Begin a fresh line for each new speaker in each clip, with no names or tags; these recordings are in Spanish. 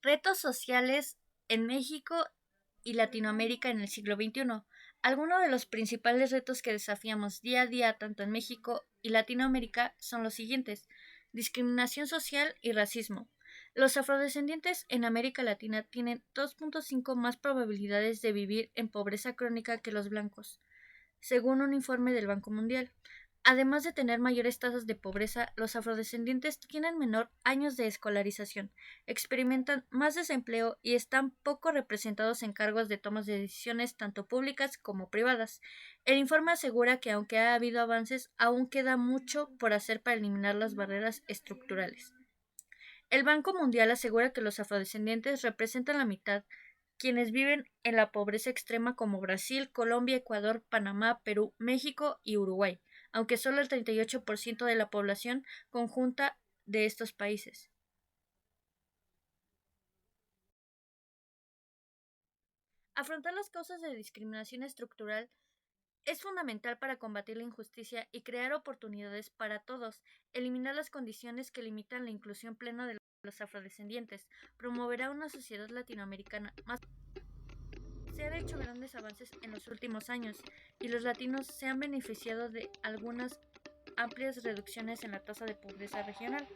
Retos sociales en México y Latinoamérica en el siglo XXI. Algunos de los principales retos que desafiamos día a día tanto en México y Latinoamérica son los siguientes: discriminación social y racismo. Los afrodescendientes en América Latina tienen 2.5 más probabilidades de vivir en pobreza crónica que los blancos, según un informe del Banco Mundial. Además de tener mayores tasas de pobreza, los afrodescendientes tienen menor años de escolarización, experimentan más desempleo y están poco representados en cargos de tomas de decisiones tanto públicas como privadas. El informe asegura que aunque ha habido avances, aún queda mucho por hacer para eliminar las barreras estructurales. El Banco Mundial asegura que los afrodescendientes representan la mitad quienes viven en la pobreza extrema como Brasil, Colombia, Ecuador, Panamá, Perú, México y Uruguay, aunque solo el 38% de la población conjunta de estos países. Afrontar las causas de discriminación estructural es fundamental para combatir la injusticia y crear oportunidades para todos, eliminar las condiciones que limitan la inclusión plena de los afrodescendientes, promoverá una sociedad latinoamericana más. Se han hecho grandes avances en los últimos años y los latinos se han beneficiado de algunas amplias reducciones en la tasa de pobreza regional.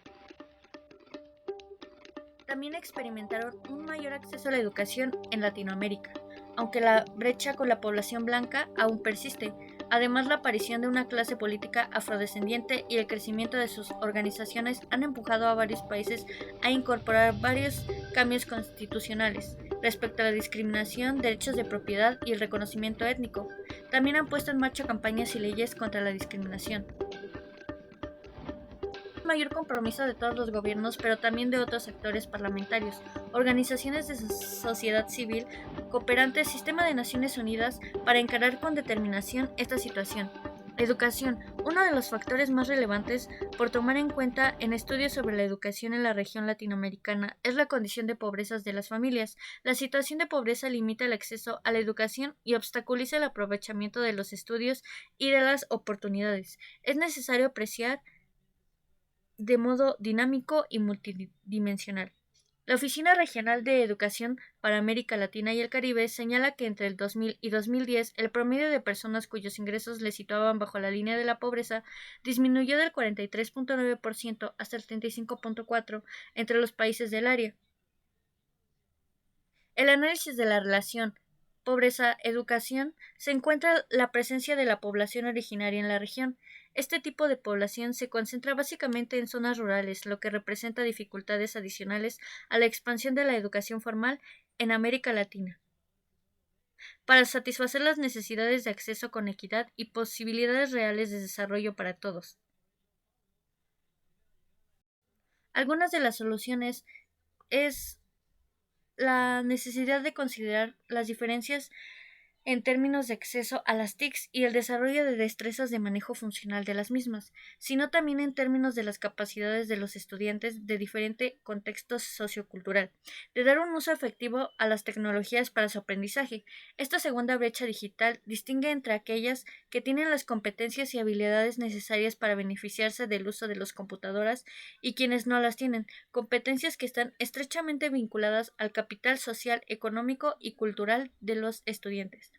También experimentaron un mayor acceso a la educación en Latinoamérica, aunque la brecha con la población blanca aún persiste. Además, la aparición de una clase política afrodescendiente y el crecimiento de sus organizaciones han empujado a varios países a incorporar varios cambios constitucionales respecto a la discriminación, derechos de propiedad y el reconocimiento étnico. También han puesto en marcha campañas y leyes contra la discriminación. Mayor compromiso de todos los gobiernos, pero también de otros sectores parlamentarios, organizaciones de sociedad civil, cooperantes, sistema de Naciones Unidas, para encarar con determinación esta situación. Educación, uno de los factores más relevantes por tomar en cuenta en estudios sobre la educación en la región latinoamericana es la condición de pobreza de las familias. La situación de pobreza limita el acceso a la educación y obstaculiza el aprovechamiento de los estudios y de las oportunidades. Es necesario apreciar de modo dinámico y multidimensional. La Oficina Regional de Educación para América Latina y el Caribe señala que entre el 2000 y 2010 el promedio de personas cuyos ingresos le situaban bajo la línea de la pobreza disminuyó del 43.9% hasta el 35.4% entre los países del área. El análisis de la relación pobreza-educación se encuentra la presencia de la población originaria en la región. Este tipo de población se concentra básicamente en zonas rurales, lo que representa dificultades adicionales a la expansión de la educación formal en América Latina. Para satisfacer las necesidades de acceso con equidad y posibilidades reales de desarrollo para todos. Algunas de las soluciones es la necesidad de considerar las diferencias en términos de acceso a las TICs y el desarrollo de destrezas de manejo funcional de las mismas, sino también en términos de las capacidades de los estudiantes de diferente contexto sociocultural, de dar un uso efectivo a las tecnologías para su aprendizaje. Esta segunda brecha digital distingue entre aquellas que tienen las competencias y habilidades necesarias para beneficiarse del uso de las computadoras y quienes no las tienen, competencias que están estrechamente vinculadas al capital social, económico y cultural de los estudiantes.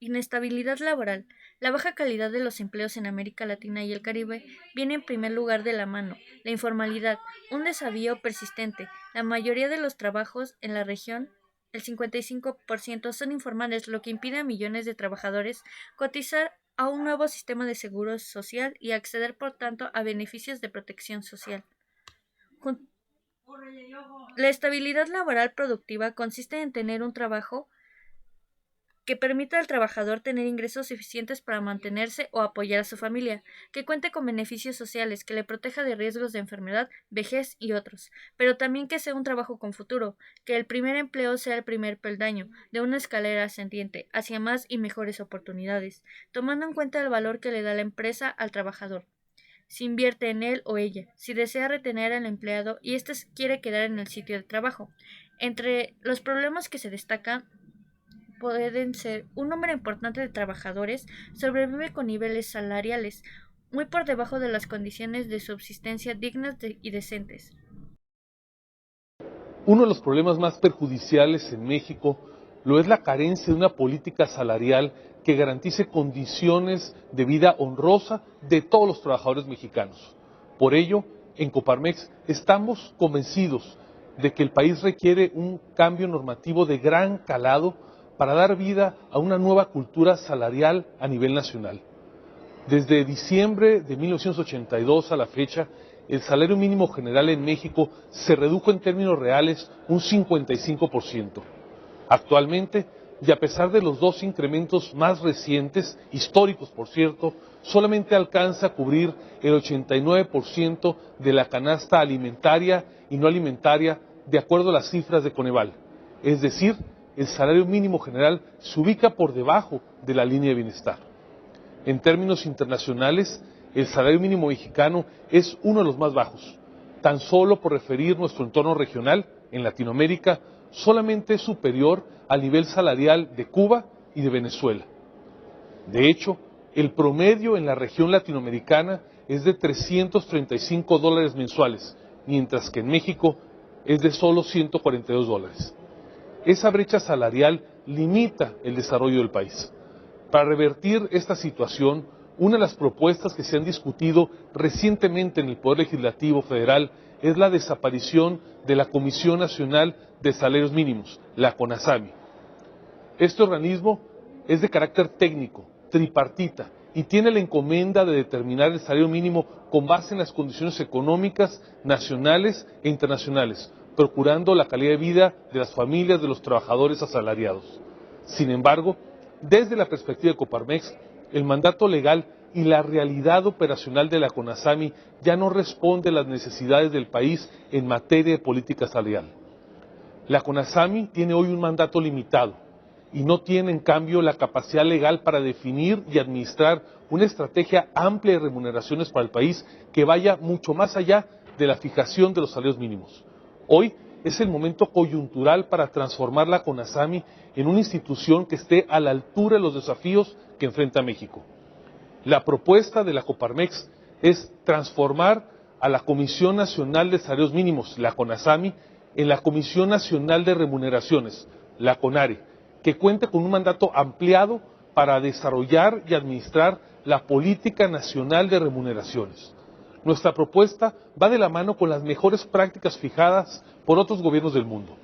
Inestabilidad laboral. La baja calidad de los empleos en América Latina y el Caribe viene en primer lugar de la mano. La informalidad, un desafío persistente. La mayoría de los trabajos en la región, el 55%, son informales, lo que impide a millones de trabajadores cotizar a un nuevo sistema de seguro social y acceder, por tanto, a beneficios de protección social. La estabilidad laboral productiva consiste en tener un trabajo que permita al trabajador tener ingresos suficientes para mantenerse o apoyar a su familia, que cuente con beneficios sociales, que le proteja de riesgos de enfermedad, vejez y otros, pero también que sea un trabajo con futuro, que el primer empleo sea el primer peldaño de una escalera ascendiente hacia más y mejores oportunidades, tomando en cuenta el valor que le da la empresa al trabajador. Si invierte en él o ella, si desea retener al empleado y éste quiere quedar en el sitio de trabajo. Entre los problemas que se destacan pueden ser: un número importante de trabajadores sobrevive con niveles salariales muy por debajo de las condiciones de subsistencia dignas y decentes.
Uno de los problemas más perjudiciales en México lo es la carencia de una política salarial que garantice condiciones de vida honrosa de todos los trabajadores mexicanos. Por ello, en Coparmex estamos convencidos de que el país requiere un cambio normativo de gran calado para dar vida a una nueva cultura salarial a nivel nacional. Desde diciembre de 1982 a la fecha, el salario mínimo general en México se redujo en términos reales un 55%. Actualmente, y a pesar de los dos incrementos más recientes, históricos por cierto, solamente alcanza a cubrir el 89% de la canasta alimentaria y no alimentaria de acuerdo a las cifras de Coneval. Es decir, el salario mínimo general se ubica por debajo de la línea de bienestar. En términos internacionales, el salario mínimo mexicano es uno de los más bajos. Tan solo por referir nuestro entorno regional, en Latinoamérica, solamente es superior al nivel salarial de Cuba y de Venezuela. De hecho, el promedio en la región latinoamericana es de $335 mensuales, mientras que en México es de solo $142. Esa brecha salarial limita el desarrollo del país. Para revertir esta situación, una de las propuestas que se han discutido recientemente en el Poder Legislativo Federal es la desaparición de la Comisión Nacional de Salarios Mínimos, la CONASAMI. Este organismo es de carácter técnico, tripartita, y tiene la encomienda de determinar el salario mínimo con base en las condiciones económicas nacionales e internacionales, procurando la calidad de vida de las familias de los trabajadores asalariados. Sin embargo, desde la perspectiva de Coparmex, el mandato legal y la realidad operacional de la CONASAMI ya no responde a las necesidades del país en materia de política salarial. La CONASAMI tiene hoy un mandato limitado y no tiene, en cambio, la capacidad legal para definir y administrar una estrategia amplia de remuneraciones para el país que vaya mucho más allá de la fijación de los salarios mínimos. Hoy es el momento coyuntural para transformar la CONASAMI en una institución que esté a la altura de los desafíos que enfrenta México. La propuesta de la Coparmex es transformar a la Comisión Nacional de Salarios Mínimos, la CONASAMI, en la Comisión Nacional de Remuneraciones, la CONARE, que cuente con un mandato ampliado para desarrollar y administrar la Política Nacional de Remuneraciones. Nuestra propuesta va de la mano con las mejores prácticas fijadas por otros gobiernos del mundo.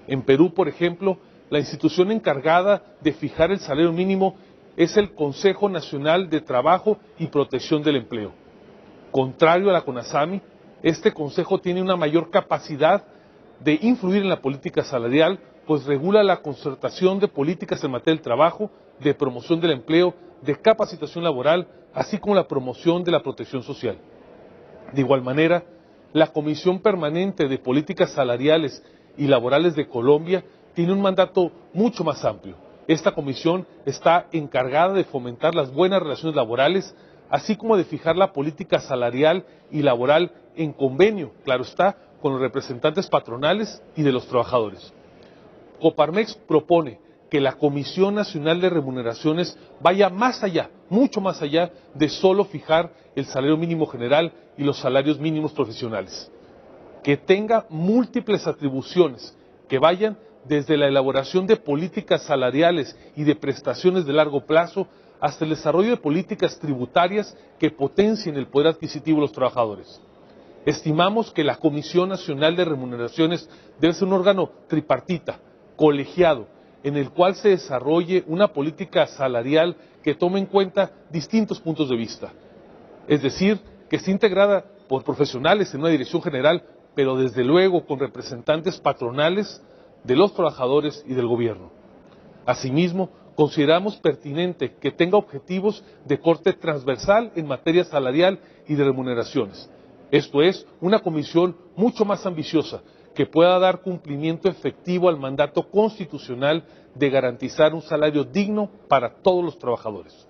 En Perú, por ejemplo, la institución encargada de fijar el salario mínimo es el Consejo Nacional de Trabajo y Protección del Empleo. Contrario a la CONASAMI, este consejo tiene una mayor capacidad de influir en la política salarial, pues regula la concertación de políticas en materia del trabajo, de promoción del empleo, de capacitación laboral, así como la promoción de la protección social. De igual manera, la Comisión Permanente de Políticas Salariales y Laborales de Colombia tiene un mandato mucho más amplio. Esta comisión está encargada de fomentar las buenas relaciones laborales, así como de fijar la política salarial y laboral en convenio, claro está, con los representantes patronales y de los trabajadores. Coparmex propone que la Comisión Nacional de Remuneraciones vaya más allá, mucho más allá de solo fijar el salario mínimo general y los salarios mínimos profesionales. Que tenga múltiples atribuciones que vayan desde la elaboración de políticas salariales y de prestaciones de largo plazo hasta el desarrollo de políticas tributarias que potencien el poder adquisitivo de los trabajadores. Estimamos que la Comisión Nacional de Remuneraciones debe ser un órgano tripartita, colegiado, en el cual se desarrolle una política salarial que tome en cuenta distintos puntos de vista. Es decir, que esté integrada por profesionales en una dirección general, pero desde luego con representantes patronales de los trabajadores y del gobierno. Asimismo, consideramos pertinente que tenga objetivos de corte transversal en materia salarial y de remuneraciones. Esto es, una comisión mucho más ambiciosa, que pueda dar cumplimiento efectivo al mandato constitucional de garantizar un salario digno para todos los trabajadores.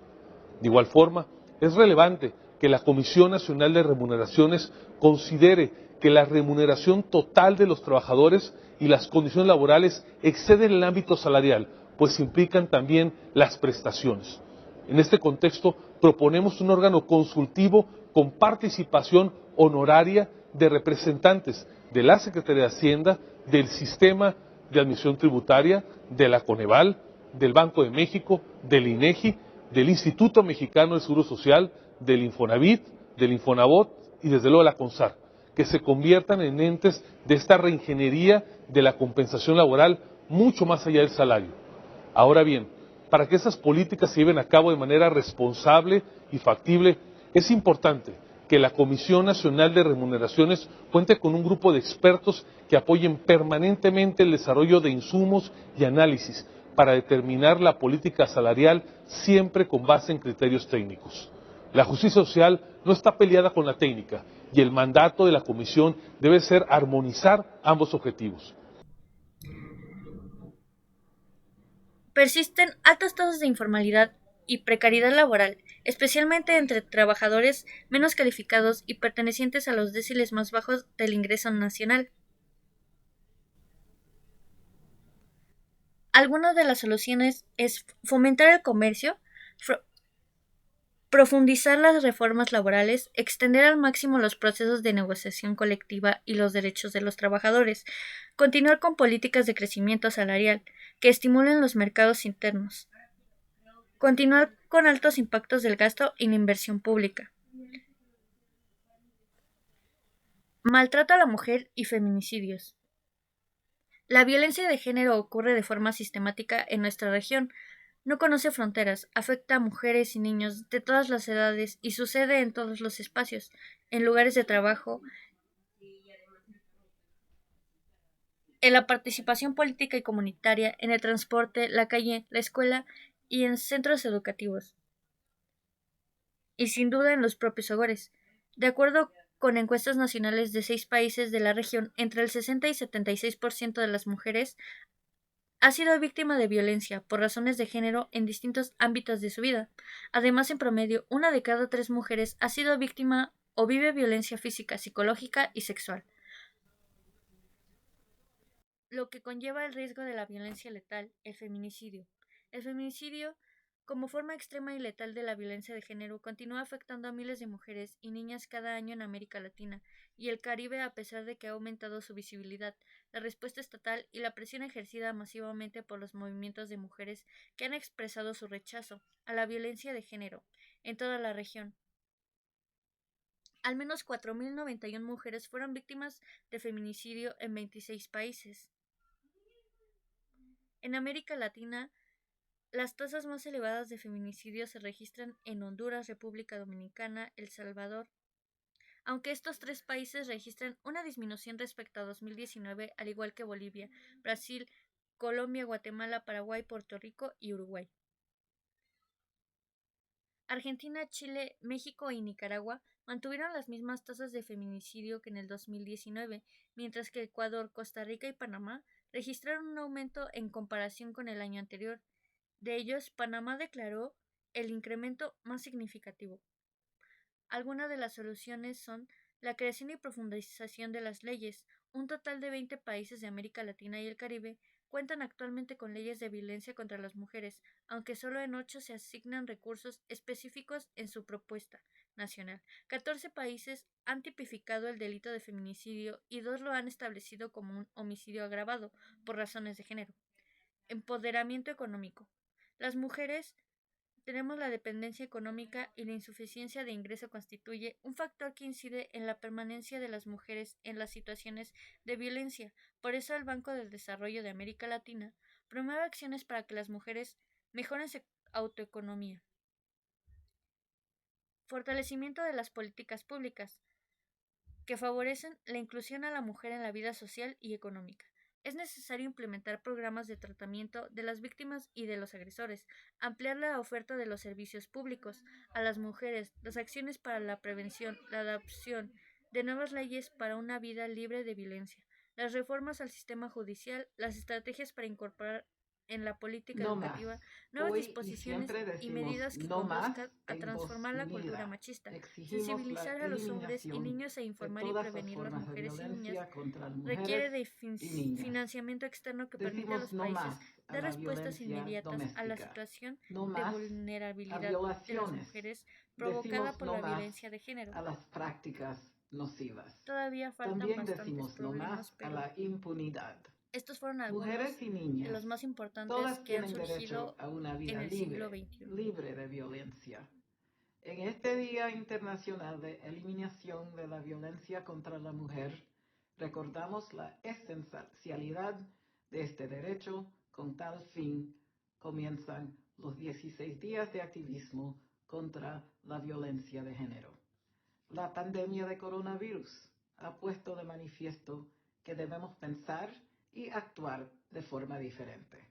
De igual forma, es relevante que la Comisión Nacional de Remuneraciones considere que la remuneración total de los trabajadores y las condiciones laborales exceden el ámbito salarial, pues implican también las prestaciones. En este contexto, proponemos un órgano consultivo con participación honoraria de representantes de la Secretaría de Hacienda, del sistema de admisión tributaria, de la Coneval, del Banco de México, del INEGI, del Instituto Mexicano de Seguro Social, del Infonavit, del Infonavot y desde luego de la CONSAR, que se conviertan en entes de esta reingeniería de la compensación laboral mucho más allá del salario. Ahora bien, para que esas políticas se lleven a cabo de manera responsable y factible, es importante que la Comisión Nacional de Remuneraciones cuente con un grupo de expertos que apoyen permanentemente el desarrollo de insumos y análisis para determinar la política salarial siempre con base en criterios técnicos. La justicia social no está peleada con la técnica y el mandato de la Comisión debe ser armonizar ambos objetivos.
Persisten altas tasas de informalidad y precariedad laboral, especialmente entre trabajadores menos calificados y pertenecientes a los deciles más bajos del ingreso nacional. Algunas de las soluciones es fomentar el comercio, profundizar las reformas laborales, extender al máximo los procesos de negociación colectiva y los derechos de los trabajadores, continuar con políticas de crecimiento salarial que estimulen los mercados internos, continuar con altos impactos del gasto y la inversión pública. Maltrato a la mujer y feminicidios. La violencia de género ocurre de forma sistemática en nuestra región. No conoce fronteras, afecta a mujeres y niños de todas las edades y sucede en todos los espacios, en lugares de trabajo, en la participación política y comunitaria, en el transporte, la calle, la escuela y en centros educativos. Y sin duda en los propios hogares. De acuerdo con encuestas nacionales de 6 países de la región, entre el 60 y 76% de las mujeres ha sido víctima de violencia por razones de género en distintos ámbitos de su vida. Además, en promedio, 1 de cada 3 mujeres ha sido víctima o vive violencia física, psicológica y sexual, lo que conlleva el riesgo de la violencia letal, el feminicidio. El feminicidio, como forma extrema y letal de la violencia de género, continúa afectando a miles de mujeres y niñas cada año en América Latina y el Caribe a pesar de que ha aumentado su visibilidad, la respuesta estatal y la presión ejercida masivamente por los movimientos de mujeres que han expresado su rechazo a la violencia de género en toda la región. Al menos 4.091 mujeres fueron víctimas de feminicidio en 26 países. En América Latina, las tasas más elevadas de feminicidio se registran en Honduras, República Dominicana, El Salvador, aunque estos 3 países registran una disminución respecto a 2019, al igual que Bolivia, Brasil, Colombia, Guatemala, Paraguay, Puerto Rico y Uruguay. Argentina, Chile, México y Nicaragua mantuvieron las mismas tasas de feminicidio que en el 2019, mientras que Ecuador, Costa Rica y Panamá registraron un aumento en comparación con el año anterior. De ellos, Panamá declaró el incremento más significativo. Algunas de las soluciones son la creación y profundización de las leyes. Un total de 20 países de América Latina y el Caribe cuentan actualmente con leyes de violencia contra las mujeres, aunque solo en 8 se asignan recursos específicos en su propuesta nacional. 14 países han tipificado el delito de feminicidio y 2 lo han establecido como un homicidio agravado por razones de género. Empoderamiento económico. Las mujeres tenemos la dependencia económica y la insuficiencia de ingreso constituye un factor que incide en la permanencia de las mujeres en las situaciones de violencia. Por eso el Banco de Desarrollo de América Latina promueve acciones para que las mujeres mejoren su autoeconomía. Fortalecimiento de las políticas públicas que favorecen la inclusión a la mujer en la vida social y económica. Es necesario implementar programas de tratamiento de las víctimas y de los agresores, ampliar la oferta de los servicios públicos a las mujeres, las acciones para la prevención, la adopción de nuevas leyes para una vida libre de violencia, las reformas al sistema judicial, las estrategias para incorporar en la política
No
educativa
más.
nuevas
Hoy y
disposiciones
siempre
y
decimos
medidas que
no más
conduzcan a
en voz
transformar la cultura
unida.
machista,
Exigimos la
sensibilizar a los hombres y
eliminación
niños e
de
informar y
todas las
prevenir las
formas de
mujeres y niñas
violencia contra las mujeres
requiere de
y niñas.
financiamiento externo que permite a
Decimos
los
no
países
más a
dar
la
respuestas
violencia
inmediatas a la
doméstica,
situación
no
de
más a
vulnerabilidad de las
violaciones.
mujeres provocada
Decimos
por
no
la
más
violencia de género.
a las prácticas nocivas.
Todavía faltan
También
bastantes
decimos no
problemas,
más a
pero
la impunidad.
estos fueron algunos
Mujeres y
de
niñas,
los más importantes
todas
que han
tienen derecho
surgido
a una
en
vida
el siglo
libre,
XXI.
libre de violencia. En este Día Internacional de Eliminación de la Violencia contra la Mujer, recordamos la esencialidad de este derecho. Con tal fin, comienzan los 16 días de activismo contra la violencia de género. La pandemia de coronavirus ha puesto de manifiesto que debemos pensar y actuar de forma diferente.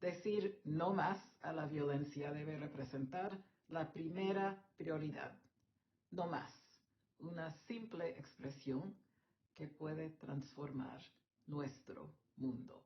Decir no más a la violencia debe representar la primera prioridad. No más. Una simple expresión que puede transformar nuestro mundo.